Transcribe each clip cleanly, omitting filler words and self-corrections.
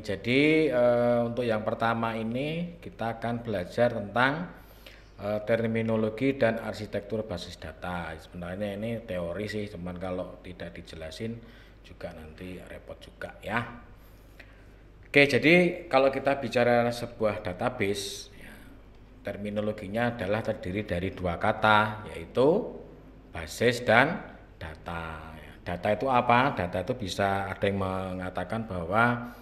jadi untuk yang pertama ini kita akan belajar tentang terminologi dan arsitektur basis data. Sebenarnya ini teori sih, cuman kalau tidak dijelasin juga nanti repot juga ya. Oke, jadi kalau kita bicara sebuah database, ya, terminologinya adalah terdiri dari dua kata, yaitu basis dan data. Data itu apa? Data itu bisa ada yang mengatakan bahwa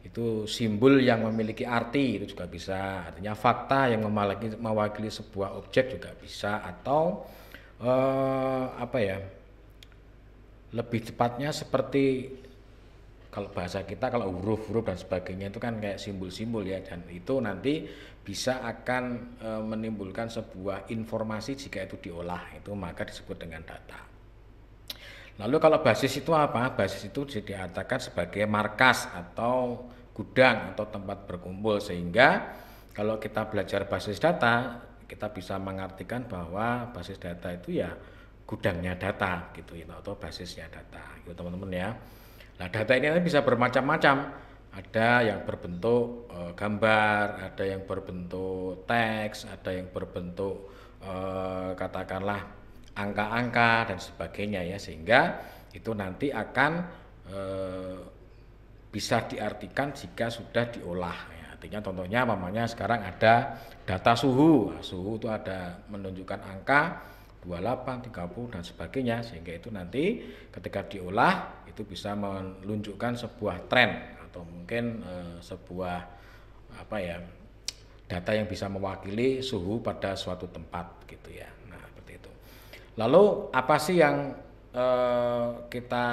itu simbol yang memiliki arti, itu juga bisa, artinya fakta yang mewakili sebuah objek juga bisa, atau apa ya, lebih cepatnya seperti kalau bahasa kita, kalau huruf-huruf dan sebagainya itu kan kayak simbol-simbol ya, dan itu nanti bisa akan menimbulkan sebuah informasi jika itu diolah, itu maka disebut dengan data. Lalu kalau basis itu apa? Basis itu diartikan sebagai markas atau gudang atau tempat berkumpul, sehingga kalau kita belajar basis data, kita bisa mengartikan bahwa basis data itu ya gudangnya data gitu ya, atau basisnya data gitu teman-teman ya. Nah, data ini bisa bermacam-macam. Ada yang berbentuk gambar, ada yang berbentuk teks, ada yang berbentuk katakanlah angka-angka dan sebagainya ya, sehingga itu nanti akan bisa diartikan jika sudah diolah ya. Artinya contohnya namanya sekarang ada data suhu. Nah, suhu itu ada menunjukkan angka 28, 30 dan sebagainya, sehingga itu nanti ketika diolah itu bisa menunjukkan sebuah tren atau mungkin sebuah apa ya, data yang bisa mewakili suhu pada suatu tempat gitu ya. Nah, seperti itu. Lalu apa sih yang kita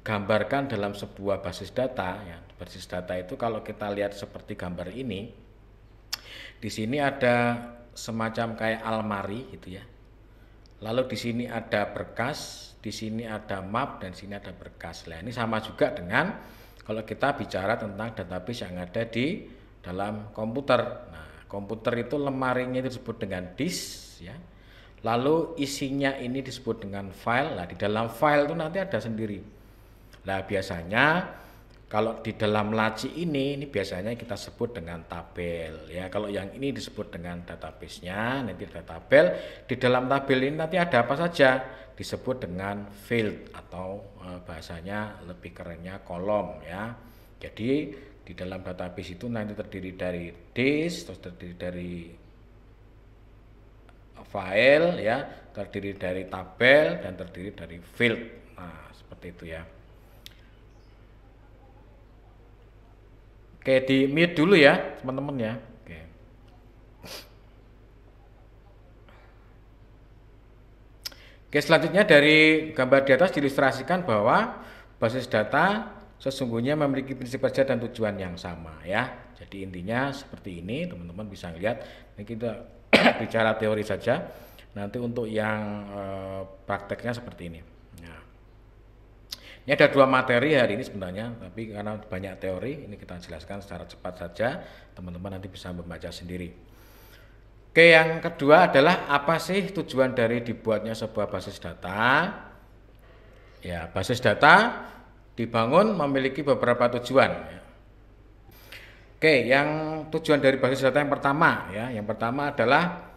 gambarkan dalam sebuah basis data ya? Basis data itu kalau kita lihat seperti gambar ini, di sini ada semacam kayak almari gitu ya. Lalu di sini ada berkas, di sini ada map, dan di sini ada berkas. Nah, ini sama juga dengan kalau kita bicara tentang database yang ada di dalam komputer. Nah, komputer itu lemarinya itu disebut dengan disk ya. Lalu isinya ini disebut dengan file. Nah, di dalam file itu nanti ada sendiri. Nah, biasanya kalau di dalam laci ini biasanya kita sebut dengan tabel ya. Kalau yang ini disebut dengan database-nya, nanti ada tabel. Di dalam tabel ini nanti ada apa saja, disebut dengan field atau bahasanya lebih kerennya kolom ya. Jadi di dalam database itu nanti terdiri dari disk, terus terdiri dari file ya, terdiri dari tabel, dan terdiri dari field. Nah, seperti itu ya. Oke, di mute dulu ya teman-teman ya. Oke. Oke, selanjutnya dari gambar di atas diilustrasikan bahwa basis data sesungguhnya memiliki prinsip kerja dan tujuan yang sama ya. Jadi intinya seperti ini, teman-teman bisa lihat. Ini kita bicara teori saja. Nanti untuk yang prakteknya seperti ini. Nah, ini ada dua materi hari ini sebenarnya, tapi karena banyak teori, ini kita jelaskan secara cepat saja, teman-teman nanti bisa membaca sendiri. Oke, yang kedua adalah apa sih tujuan dari dibuatnya sebuah basis data? Ya, basis data dibangun memiliki beberapa tujuan. Oke, yang tujuan dari basis data yang pertama ya, yang pertama adalah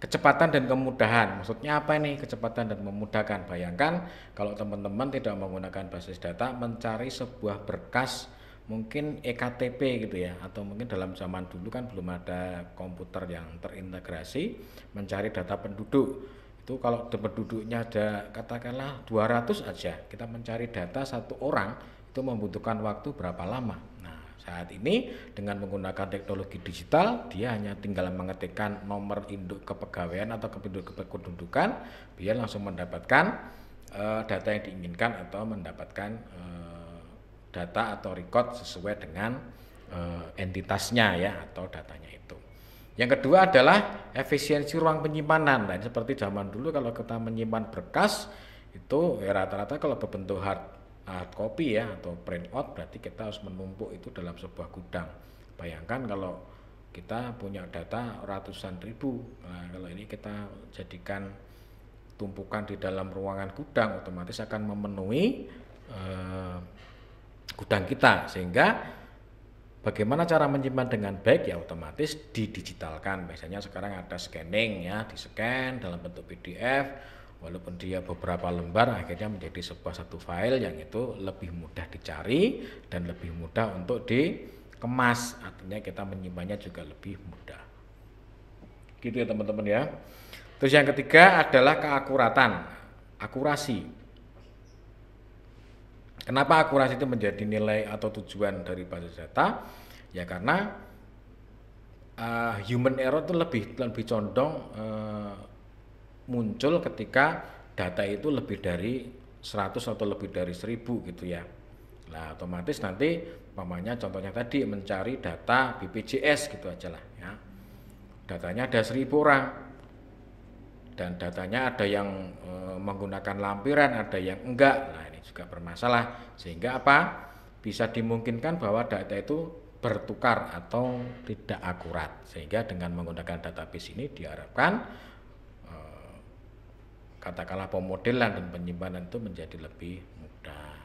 kecepatan dan kemudahan. Maksudnya apa ini kecepatan dan memudahkan? Bayangkan kalau teman-teman tidak menggunakan basis data, mencari sebuah berkas mungkin EKTP gitu ya, atau mungkin dalam zaman dulu kan belum ada komputer yang terintegrasi, mencari data penduduk. Itu kalau penduduknya ada katakanlah 200 aja, kita mencari data satu orang itu membutuhkan waktu berapa lama. Saat ini dengan menggunakan teknologi digital, dia hanya tinggal mengetikkan nomor induk kepegawaian atau kependudukan, dia langsung mendapatkan data yang diinginkan atau mendapatkan data atau record sesuai dengan entitasnya ya, atau datanya itu. Yang kedua adalah efisiensi ruang penyimpanan. Nah, seperti zaman dulu kalau kita menyimpan berkas itu ya rata-rata kalau berbentuk hard copy ya atau print out, berarti kita harus menumpuk itu dalam sebuah gudang. Bayangkan kalau kita punya data ratusan ribu, nah, kalau ini kita jadikan tumpukan di dalam ruangan gudang, otomatis akan memenuhi gudang kita, sehingga bagaimana cara menyimpan dengan baik ya otomatis didigitalkan. Biasanya sekarang ada scanning ya, di-scan dalam bentuk PDF, walaupun dia beberapa lembar akhirnya menjadi sebuah satu file yang itu lebih mudah dicari dan lebih mudah untuk dikemas, artinya kita menyimpannya juga lebih mudah. Gitu ya teman-teman ya. Terus yang ketiga adalah keakuratan, akurasi. Kenapa akurasi itu menjadi nilai atau tujuan dari basis data? Ya karena human error itu lebih condong muncul ketika data itu lebih dari 100 atau lebih dari 1000 gitu ya. Nah otomatis nanti umpamanya contohnya tadi mencari data BPJS gitu aja lah ya. Datanya ada 1000 orang dan datanya ada yang menggunakan lampiran, ada yang enggak. Nah ini juga bermasalah, sehingga apa? Bisa dimungkinkan bahwa data itu bertukar atau tidak akurat, sehingga dengan menggunakan database ini diharapkan katakanlah pemodelan dan penyimpanan itu menjadi lebih mudah.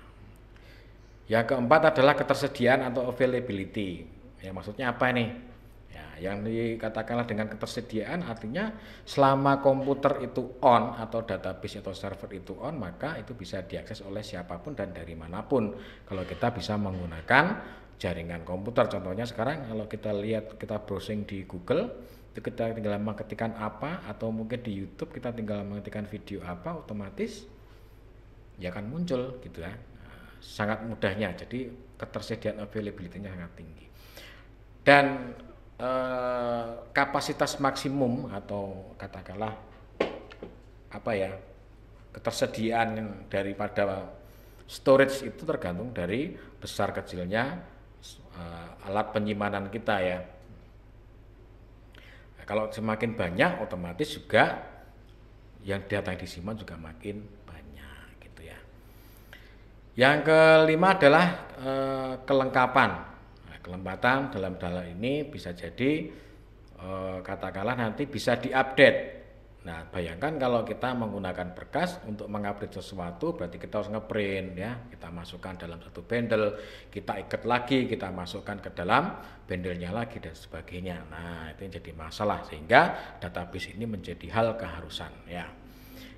Yang keempat adalah ketersediaan atau availability. Ya maksudnya apa nih? Ya, yang dikatakanlah dengan ketersediaan artinya selama komputer itu on atau database atau server itu on, maka itu bisa diakses oleh siapapun dan dari manapun. Kalau kita bisa menggunakan jaringan komputer, contohnya sekarang kalau kita lihat, kita browsing di Google, itu kita tinggal mengetikkan apa, atau mungkin di YouTube kita tinggal mengetikkan video apa, otomatis ya akan muncul gitu ya. Sangat mudahnya, jadi ketersediaan availability-nya sangat tinggi. Dan kapasitas maksimum atau katakanlah apa ya, ketersediaan daripada storage itu tergantung dari besar kecilnya alat penyimpanan kita ya. Nah, kalau semakin banyak otomatis juga yang data yang disimpan juga makin banyak gitu ya. Yang kelima adalah kelengkapan. Kelembatan dalam ini bisa jadi katakanlah nanti bisa diupdate. Nah bayangkan kalau kita menggunakan berkas untuk mengupdate sesuatu, berarti kita harus ngeprint ya, kita masukkan dalam satu bundle, kita ikat lagi, kita masukkan ke dalam bundlenya lagi dan sebagainya. Nah itu yang jadi masalah, sehingga database ini menjadi hal keharusan ya.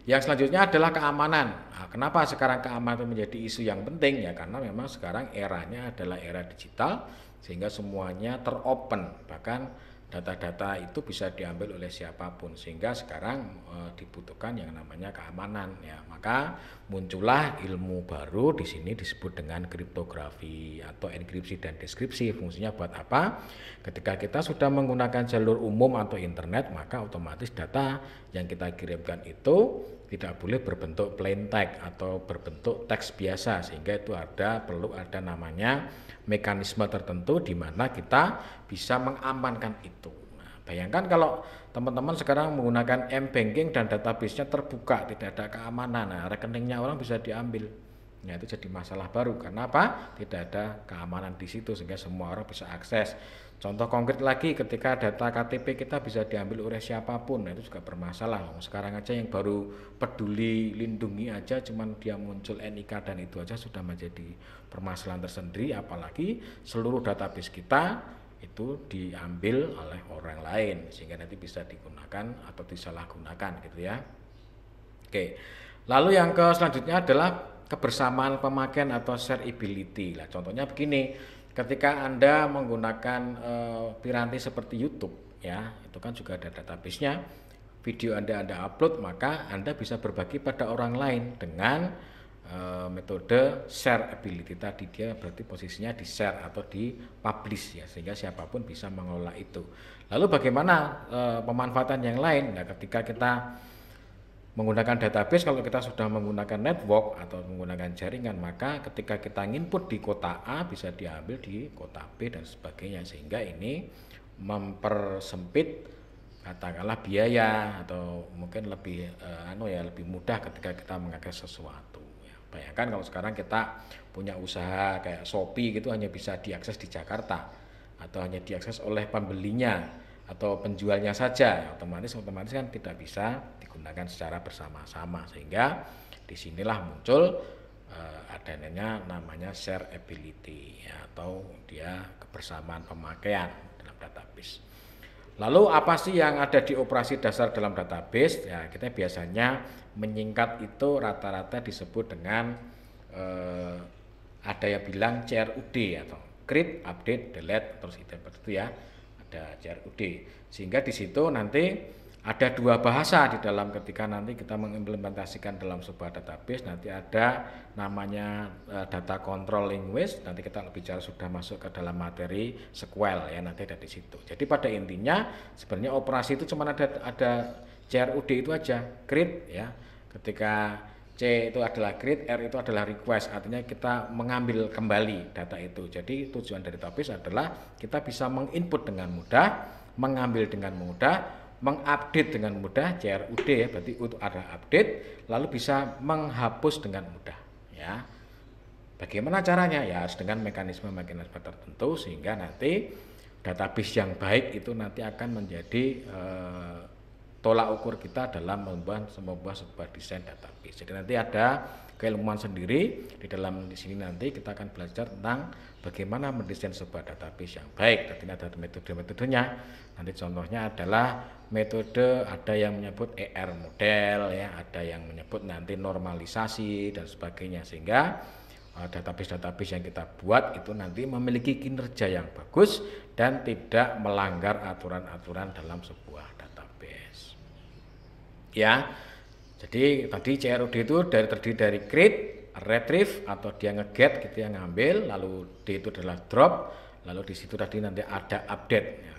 Yang selanjutnya adalah keamanan. Nah, kenapa sekarang keamanan itu menjadi isu yang penting ya, karena memang sekarang eranya adalah era digital, sehingga semuanya teropen, bahkan data-data itu bisa diambil oleh siapapun, sehingga sekarang dibutuhkan yang namanya keamanan ya. Maka muncullah ilmu baru di sini disebut dengan kriptografi atau enkripsi dan deskripsi. Fungsinya buat apa? Ketika kita sudah menggunakan jalur umum atau internet, maka otomatis data yang kita kirimkan itu tidak boleh berbentuk plain text atau berbentuk teks biasa, sehingga itu perlu ada namanya mekanisme tertentu di mana kita bisa mengamankan itu. Nah, bayangkan kalau teman-teman sekarang menggunakan m-banking dan database-nya terbuka, tidak ada keamanan, nah, rekeningnya orang bisa diambil. Nah, itu jadi masalah baru. Karena apa? Tidak ada keamanan di situ, sehingga semua orang bisa akses. Contoh konkret lagi, ketika data KTP kita bisa diambil oleh siapapun, nah itu juga bermasalah. Sekarang aja yang baru peduli lindungi aja, cuman dia muncul NIK dan itu aja sudah menjadi permasalahan tersendiri, apalagi seluruh database kita itu diambil oleh orang lain, sehingga nanti bisa digunakan atau disalahgunakan gitu ya. Oke, lalu yang selanjutnya adalah kebersamaan pemakaian atau shareability. Lah, contohnya begini, ketika Anda menggunakan piranti seperti YouTube ya, itu kan juga ada database-nya. Video Anda upload, maka Anda bisa berbagi pada orang lain dengan metode shareability tadi. Dia berarti posisinya di share atau di publish ya, sehingga siapapun bisa mengelola itu. Lalu bagaimana pemanfaatan yang lain? Nah, ketika kita menggunakan database, kalau kita sudah menggunakan network atau menggunakan jaringan, maka ketika kita input di kota A bisa diambil di kota B dan sebagainya, sehingga ini mempersempit katakanlah biaya atau mungkin lebih lebih mudah ketika kita mengakses sesuatu ya. Bayangkan kalau sekarang kita punya usaha kayak Shopee gitu, hanya bisa diakses di Jakarta atau hanya diakses oleh pembelinya atau penjualnya saja, otomatis kan tidak bisa digunakan secara bersama-sama, sehingga disinilah muncul adanya namanya shareability ya, atau dia kebersamaan pemakaian dalam database. Lalu apa sih yang ada di operasi dasar dalam database? Ya, kita biasanya menyingkat itu rata-rata disebut dengan ada yang bilang CRUD atau create, update, delete, terus itu ya, ada CRUD. Sehingga di situ nanti ada dua bahasa di dalam ketika nanti kita mengimplementasikan dalam sebuah database. Nanti ada namanya data control language, nanti kita bicara sudah masuk ke dalam materi SQL ya, nanti ada di situ. Jadi pada intinya sebenarnya operasi itu cuma ada CRUD itu aja, create ya. Ketika C itu adalah create, R itu adalah request, artinya kita mengambil kembali data itu. Jadi tujuan dari database adalah kita bisa menginput dengan mudah, mengambil dengan mudah, mengupdate dengan mudah, CRUD ya, berarti untuk ada update, lalu bisa menghapus dengan mudah ya. Bagaimana caranya? Ya harus dengan mekanisme-mekanisme tertentu sehingga nanti database yang baik itu nanti akan menjadi tolak ukur kita dalam membuat sebuah desain database. Jadi nanti ada keilmuan sendiri di dalam di sini, nanti kita akan belajar tentang bagaimana mendesain sebuah database yang baik. Nanti ada metode-metodenya. Nanti contohnya adalah metode, ada yang menyebut ER model ya, ada yang menyebut nanti normalisasi dan sebagainya, sehingga database-database yang kita buat itu nanti memiliki kinerja yang bagus dan tidak melanggar aturan-aturan dalam sebuah database. Ya. Jadi tadi CRUD itu terdiri dari create, retrieve atau dia nge-get gitu yang ngambil, lalu D itu adalah drop, lalu di situ tadi nanti ada update. Ya,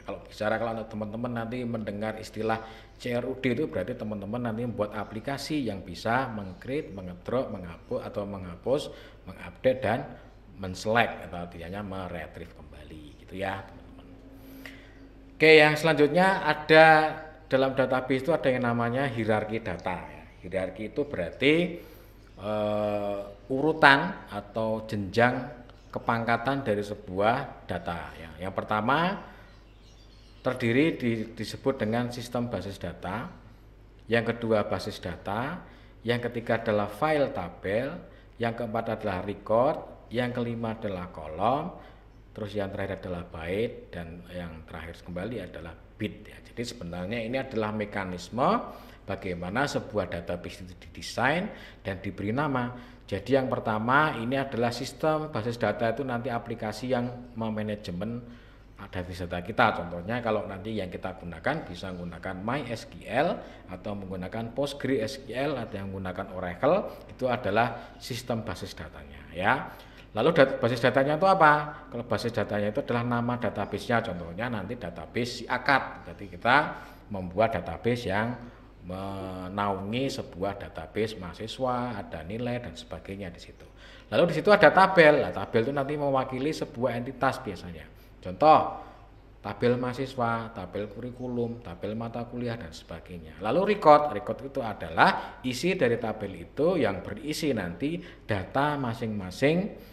kalau teman-teman nanti mendengar istilah CRUD itu berarti teman-teman nanti membuat aplikasi yang bisa meng-create, meng-drop, menghapus atau menghapus, mengupdate dan men-select atau artinya meretrieve kembali gitu ya, teman-teman. Oke, yang selanjutnya ada dalam database itu ada yang namanya hierarki data. Hierarki itu berarti urutan atau jenjang kepangkatan dari sebuah data ya. Yang pertama terdiri disebut dengan sistem basis data, yang kedua basis data, yang ketiga adalah file tabel, yang keempat adalah record, yang kelima adalah kolom, terus yang terakhir adalah byte, dan yang terakhir kembali adalah bit ya. Jadi sebenarnya ini adalah mekanisme bagaimana sebuah database itu didesain dan diberi nama. Jadi yang pertama ini adalah sistem basis data itu nanti aplikasi yang memanajemen database data kita. Contohnya kalau nanti yang kita gunakan bisa menggunakan MySQL atau menggunakan PostgreSQL atau yang menggunakan Oracle, itu adalah sistem basis datanya ya. Lalu basis datanya itu apa? Kalau basis datanya itu adalah nama database-nya, contohnya nanti database SIAKAT. Jadi kita membuat database yang menaungi sebuah database mahasiswa, ada nilai dan sebagainya di situ. Lalu di situ ada tabel. Nah, tabel itu nanti mewakili sebuah entitas biasanya. Contoh, tabel mahasiswa, tabel kurikulum, tabel mata kuliah dan sebagainya. Lalu record itu adalah isi dari tabel itu yang berisi nanti data masing-masing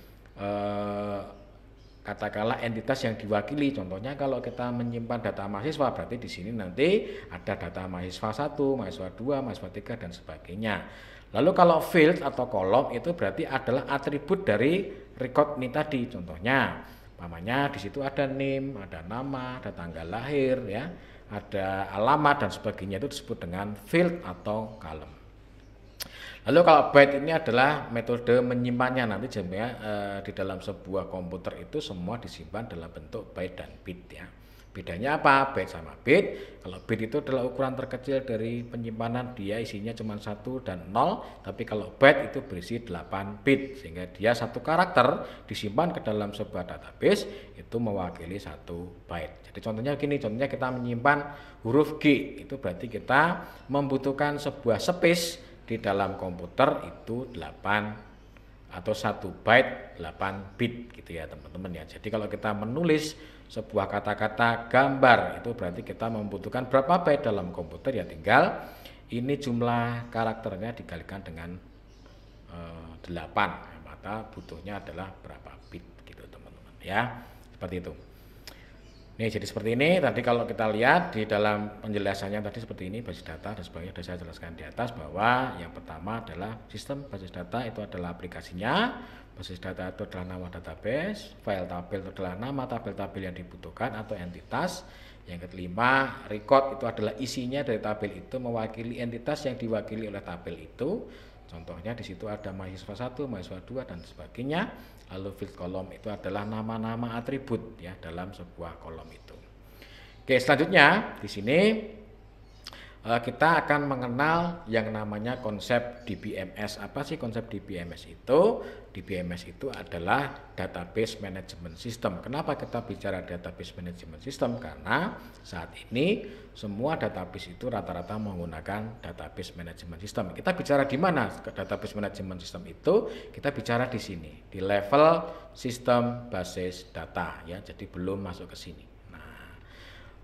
katakanlah entitas yang diwakili. Contohnya kalau kita menyimpan data mahasiswa berarti di sini nanti ada data mahasiswa 1, mahasiswa 2, mahasiswa 3 dan sebagainya. Lalu kalau field atau kolom itu berarti adalah atribut dari record ini tadi. Contohnya namanya di situ ada name, ada nama, ada tanggal lahir ya, ada alamat dan sebagainya, itu disebut dengan field atau column. Lalu kalau byte ini adalah metode menyimpannya, nanti jadinya di dalam sebuah komputer itu semua disimpan dalam bentuk byte dan bit ya. Bedanya apa? Byte sama bit. Kalau bit itu adalah ukuran terkecil dari penyimpanan, dia isinya cuma 1 dan 0, tapi kalau byte itu berisi 8 bit, sehingga dia satu karakter disimpan ke dalam sebuah database itu mewakili 1 byte. Jadi contohnya gini, contohnya kita menyimpan huruf G, itu berarti kita membutuhkan sebuah space di dalam komputer itu 8 atau 1 byte 8 bit gitu ya teman-teman ya. Jadi kalau kita menulis sebuah kata-kata gambar itu berarti kita membutuhkan berapa byte dalam komputer, ya tinggal ini jumlah karakternya dikalikan dengan 8, maka butuhnya adalah berapa bit gitu teman-teman ya, seperti itu. Nih jadi seperti ini, tadi kalau kita lihat di dalam penjelasannya tadi seperti ini, basis data dan sebagainya sudah saya jelaskan di atas bahwa yang pertama adalah sistem basis data itu adalah aplikasinya, basis data itu adalah nama database, file tabel itu adalah nama tabel-tabel yang dibutuhkan atau entitas. Yang kelima, record itu adalah isinya dari tabel itu mewakili entitas yang diwakili oleh tabel itu. Contohnya di situ ada mahasiswa 1, mahasiswa 2 dan sebagainya. Lalu field column itu adalah nama-nama atribut ya dalam sebuah kolom itu. Oke, selanjutnya di sini kita akan mengenal yang namanya konsep DBMS. Apa sih konsep DBMS itu? DBMS itu adalah Database Management System. Kenapa kita bicara Database Management System? Karena saat ini semua database itu rata-rata menggunakan Database Management System. Kita bicara di mana Database Management System itu? Kita bicara di sini, di level sistem basis data ya. Jadi belum masuk ke sini.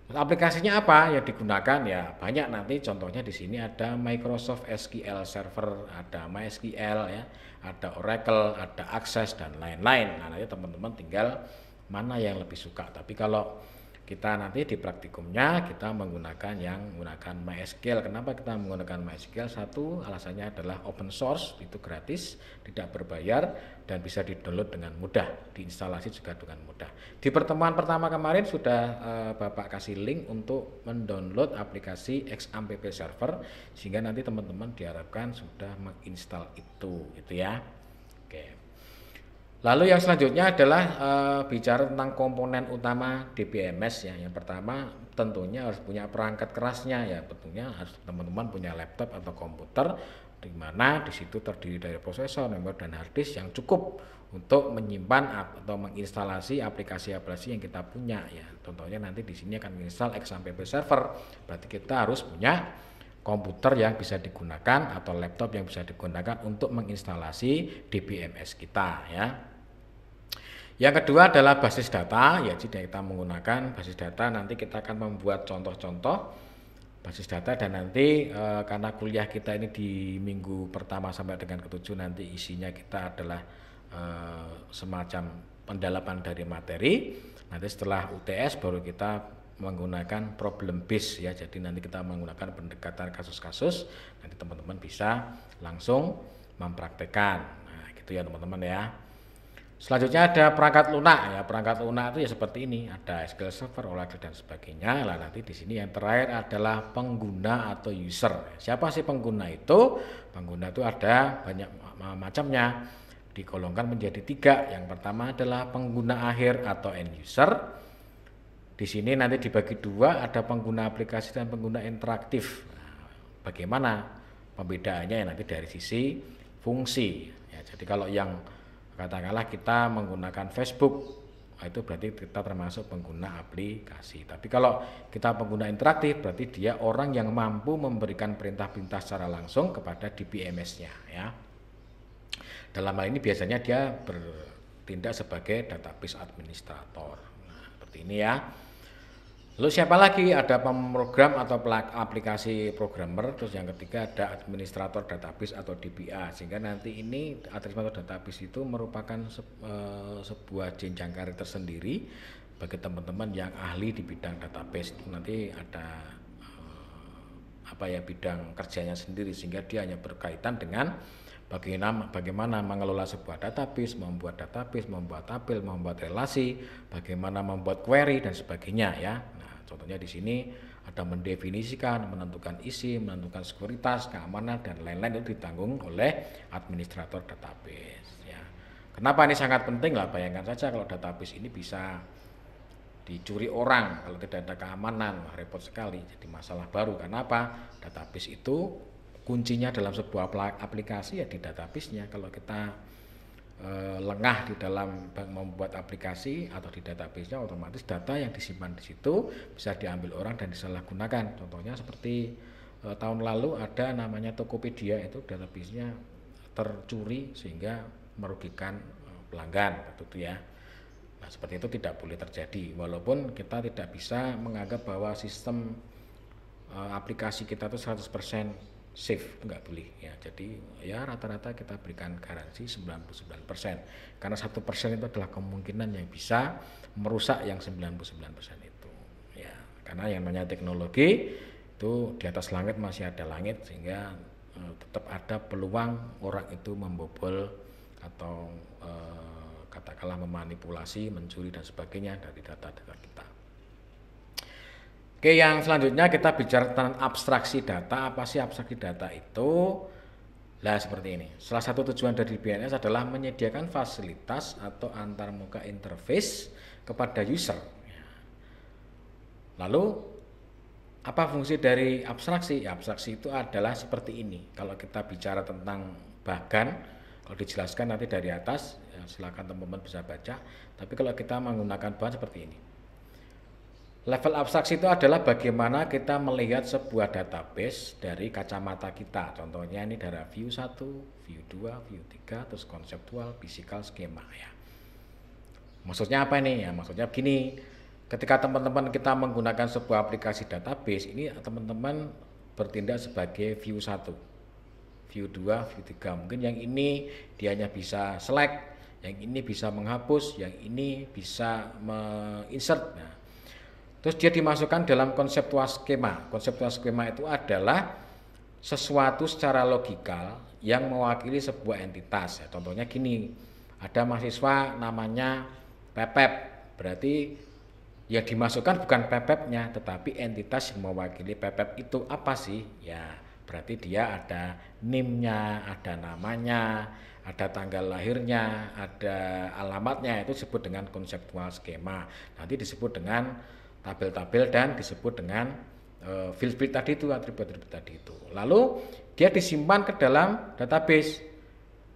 Aplikasinya apa yang digunakan ya banyak, nanti contohnya di sini ada Microsoft SQL Server, ada MySQL ya, ada Oracle, ada Access dan lain-lain. Nah, nanti teman-teman tinggal mana yang lebih suka. Tapi kalau kita nanti di praktikumnya kita menggunakan MySQL. Kenapa kita menggunakan MySQL? Satu, alasannya adalah open source, itu gratis, tidak berbayar dan bisa di-download dengan mudah, diinstalasi juga dengan mudah. Di pertemuan pertama kemarin sudah Bapak kasih link untuk mendownload aplikasi XAMPP Server sehingga nanti teman-teman diharapkan sudah menginstal itu gitu ya. Oke. Lalu yang selanjutnya adalah bicara tentang komponen utama DBMS ya. Yang pertama tentunya harus punya perangkat kerasnya ya. Tentunya harus teman-teman punya laptop atau komputer di mana di situ terdiri dari prosesor, memori dan hard disk yang cukup untuk menyimpan atau menginstalasi aplikasi-aplikasi yang kita punya ya. Contohnya nanti di sini akan menginstal XAMPP Server. Berarti kita harus punya komputer yang bisa digunakan atau laptop yang bisa digunakan untuk menginstalasi DBMS kita ya. Yang kedua adalah basis data ya. Jika kita menggunakan basis data nanti kita akan membuat contoh-contoh basis data dan nanti karena kuliah kita ini di minggu pertama sampai dengan ketujuh nanti isinya kita adalah semacam pendalaman dari materi. Nanti setelah UTS baru kita menggunakan problem base ya. Jadi nanti kita menggunakan pendekatan kasus-kasus, nanti teman-teman bisa langsung mempraktekkan. Nah, gitu ya teman-teman ya. Selanjutnya ada perangkat lunak ya. Perangkat lunak itu ya seperti ini, ada SQL Server, Oracle dan sebagainya. Lah nanti di sini yang terakhir adalah pengguna atau user. Siapa sih pengguna itu? Pengguna itu ada banyak macamnya, digolongkan menjadi 3. Yang pertama adalah pengguna akhir atau end user. Di sini nanti dibagi 2, ada pengguna aplikasi dan pengguna interaktif. Nah, bagaimana pembedaannya ya nanti dari sisi fungsi. Ya, jadi kalau yang katakanlah kita menggunakan Facebook, itu berarti kita termasuk pengguna aplikasi. Tapi kalau kita pengguna interaktif, berarti dia orang yang mampu memberikan perintah-perintah secara langsung kepada DBMS-nya ya. Dalam hal ini biasanya dia bertindak sebagai database administrator. Nah, seperti ini ya. Lalu siapa lagi? Ada pemrogram atau aplikasi programmer. Terus yang ketiga ada administrator database atau DBA. Sehingga nanti ini administrator database itu merupakan sebuah jenjang karir tersendiri bagi teman-teman yang ahli di bidang database. Itu nanti ada bidang kerjanya sendiri sehingga dia hanya berkaitan dengan bagaimana mengelola sebuah database, membuat tabel, membuat relasi, bagaimana membuat query dan sebagainya ya. Nah, contohnya di sini ada mendefinisikan, menentukan isi, menentukan sekuritas, keamanan dan lain-lain itu ditanggung oleh administrator database ya. Kenapa ini sangat penting lah, bayangkan saja kalau database ini bisa dicuri orang, kalau tidak ada keamanan, repot sekali, jadi masalah baru. Kenapa? Database itu kuncinya dalam sebuah aplikasi ya di database-nya. Kalau kita lengah di dalam membuat aplikasi atau di database-nya, otomatis data yang disimpan di situ bisa diambil orang dan disalahgunakan. Contohnya seperti tahun lalu ada namanya Tokopedia, itu database-nya tercuri sehingga merugikan pelanggan gitu ya. Nah, seperti itu tidak boleh terjadi. Walaupun kita tidak bisa menganggap bahwa sistem aplikasi kita itu 100% safe, enggak boleh ya. Jadi ya rata-rata kita berikan garansi 99%, karena 1% itu adalah kemungkinan yang bisa merusak yang 99% itu karena yang namanya teknologi itu di atas langit masih ada langit, sehingga tetap ada peluang orang itu membobol atau katakanlah memanipulasi, mencuri dan sebagainya dari data-data kita. Oke, yang selanjutnya kita bicara tentang abstraksi data. Apa sih abstraksi data itu? Nah, seperti ini. Salah satu tujuan dari BNS adalah menyediakan fasilitas atau antarmuka interface kepada user. Lalu, apa fungsi dari abstraksi? Ya, abstraksi itu adalah seperti ini. Kalau kita bicara tentang bagan, kalau dijelaskan nanti dari atas, ya silakan teman-teman bisa baca. Tapi kalau kita menggunakan bahan seperti ini. Level abstraksi itu adalah bagaimana kita melihat sebuah database dari kacamata kita. Contohnya ini dari view 1, view 2, view 3, terus konseptual, physical, skema ya. Maksudnya apa ini? Ya, maksudnya begini. Ketika teman-teman kita menggunakan sebuah aplikasi database, ini teman-teman bertindak sebagai view 1, view 2, view 3. Mungkin yang ini dia hanya bisa select, yang ini bisa menghapus, yang ini bisa menginsert. Nah, terus dia dimasukkan dalam konseptual skema. Konseptual skema itu adalah sesuatu secara logikal yang mewakili sebuah entitas. Ya, contohnya gini, ada mahasiswa namanya Pepep, berarti yang dimasukkan bukan Pepepnya, tetapi entitas yang mewakili Pepep itu apa sih? Ya, berarti dia ada NIM-nya, ada namanya, ada tanggal lahirnya, ada alamatnya, itu disebut dengan konseptual skema. Nanti disebut dengan tabel-tabel dan disebut dengan field-field tadi itu, atribut-atribut tadi itu. Lalu dia disimpan ke dalam database.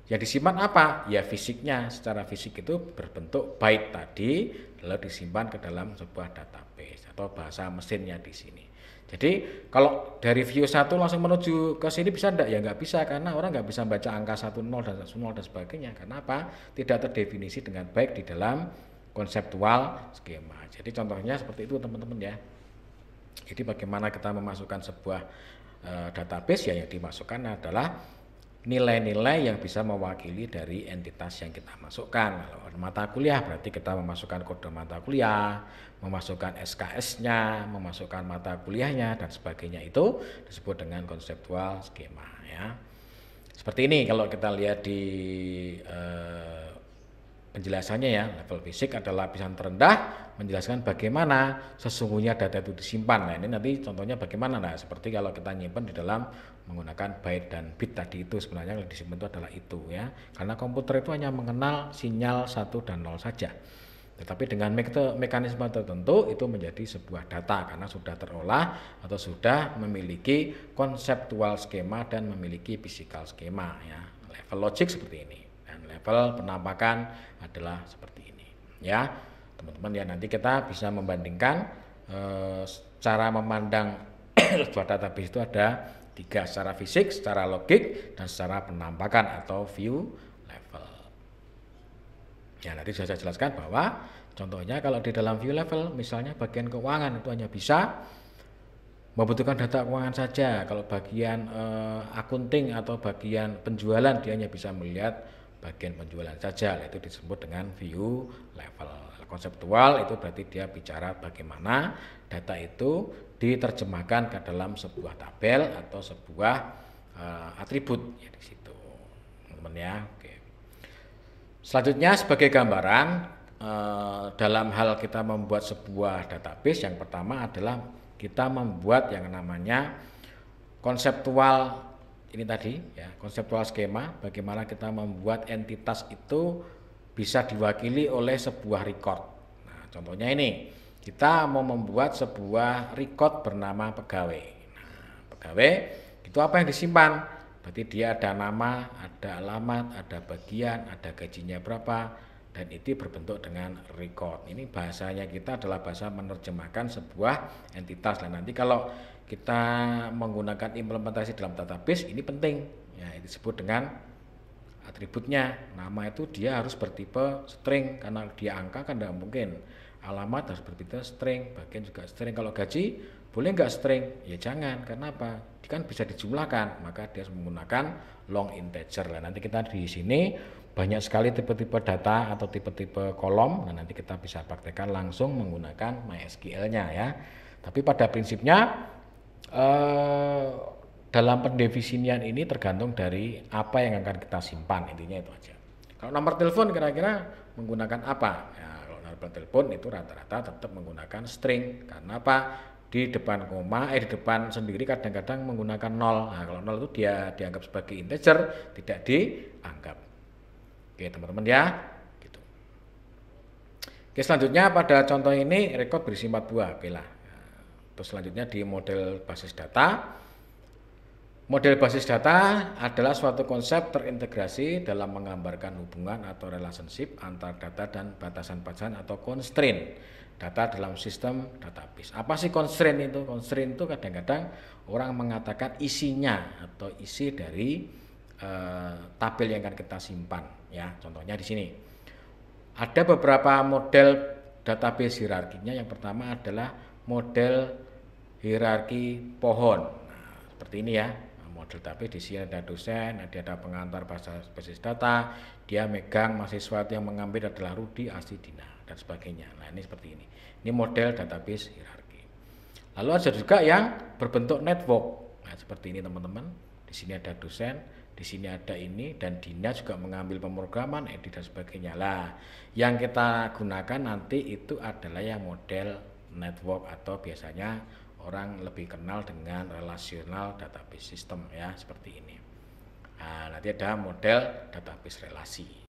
Yang disimpan apa? Ya fisiknya. Secara fisik itu berbentuk byte tadi, lalu disimpan ke dalam sebuah database atau bahasa mesinnya di sini. Jadi kalau dari view 1 langsung menuju ke sini bisa enggak? Ya enggak bisa, karena orang enggak bisa baca angka 10 dan 10 dan sebagainya. Karena apa? Tidak terdefinisi dengan baik di dalam konseptual skema. Jadi contohnya seperti itu teman-teman ya. Jadi bagaimana kita memasukkan sebuah database, ya yang dimasukkan adalah nilai-nilai yang bisa mewakili dari entitas yang kita masukkan. Kalau mata kuliah berarti kita memasukkan kode mata kuliah, memasukkan SKS-nya, memasukkan mata kuliahnya dan sebagainya, itu disebut dengan konseptual skema ya. Seperti ini kalau kita lihat di penjelasannya ya. Level fisik adalah lapisan terendah, menjelaskan bagaimana sesungguhnya data itu disimpan. Nah, ini nanti contohnya bagaimana. Nah, seperti kalau kita nyimpan di dalam menggunakan byte dan bit tadi, itu sebenarnya yang disimpan itu adalah itu ya. Karena komputer itu hanya mengenal sinyal 1 dan 0 saja. Tetapi dengan mekanisme tertentu itu menjadi sebuah data karena sudah terolah atau sudah memiliki konseptual skema dan memiliki physical skema ya. Level logik seperti ini. Level penampakan adalah seperti ini ya teman-teman ya. Nanti kita bisa membandingkan cara memandang sebuah database itu ada 3, secara fisik, secara logik, dan secara penampakan atau view level ya. Nanti saya jelaskan bahwa contohnya kalau di dalam view level misalnya bagian keuangan itu hanya bisa membutuhkan data keuangan saja. Kalau bagian akunting atau bagian penjualan dia hanya bisa melihat bagian penjualan saja, itu disebut dengan view level. Konseptual itu berarti dia bicara bagaimana data itu diterjemahkan ke dalam sebuah tabel atau sebuah atribut ya di situ, teman-teman ya. Oke. Selanjutnya sebagai gambaran dalam hal kita membuat sebuah database, yang pertama adalah kita membuat yang namanya konseptual. Ini tadi ya, konseptual skema, bagaimana kita membuat entitas itu bisa diwakili oleh sebuah record. Nah, contohnya ini, kita mau membuat sebuah record bernama pegawai. Nah, pegawai itu apa yang disimpan? Berarti dia ada nama, ada alamat, ada bagian, ada gajinya berapa, dan itu berbentuk dengan record. Ini bahasanya kita adalah bahasa menerjemahkan sebuah entitas. Nah, nanti kalau kita menggunakan implementasi dalam database ini penting ya, itu disebut dengan atributnya. Nama itu dia harus bertipe string, karena dia angka kan tidak mungkin. Alamat harus bertipe string, bagian juga string. Kalau gaji boleh nggak string? Ya jangan, karena apa? Kan bisa dijumlahkan, maka dia harus menggunakan long integer. Nah, nanti kita di sini banyak sekali tipe-tipe data atau tipe-tipe kolom. Nah, nanti kita bisa praktekkan langsung menggunakan MySQL-nya ya. Tapi pada prinsipnya dalam pendefinisian ini tergantung dari apa yang akan kita simpan, intinya itu aja. Kalau nomor telepon kira-kira menggunakan apa? Ya, kalau nomor telepon itu rata-rata tetap menggunakan string. Karena apa? Di depan koma, di depan sendiri kadang-kadang menggunakan nol. Nah, kalau nol itu dia dianggap sebagai integer, tidak dianggap. Oke teman-teman ya, gitu. Oke, selanjutnya pada contoh ini record berisi 4 buah. Oke lah. Terus selanjutnya di model basis data. Model basis data adalah suatu konsep terintegrasi dalam menggambarkan hubungan atau relationship antar data dan batasan-batasan atau constraint data dalam sistem database. Apa sih constraint itu? Constraint itu kadang-kadang orang mengatakan isinya atau isi dari tabel yang akan kita simpan. Ya, contohnya di sini. Ada beberapa model database hierarkinya. Yang pertama adalah model hierarki pohon. Nah, seperti ini ya. Model database di sini ada dosen, ada pengantar basis data, dia megang mahasiswa yang mengambil adalah Rudi, Asti, Dina dan sebagainya. Nah, ini seperti ini. Ini model database hierarki. Lalu ada juga yang berbentuk network. Nah, seperti ini teman-teman. Di sini ada dosen, di sini ada ini, dan Dina juga mengambil pemrograman, edit dan sebagainya. Lah, yang kita gunakan nanti itu adalah yang model network atau biasanya orang lebih kenal dengan relational database system ya, seperti ini. Nah, nanti ada model database relasi.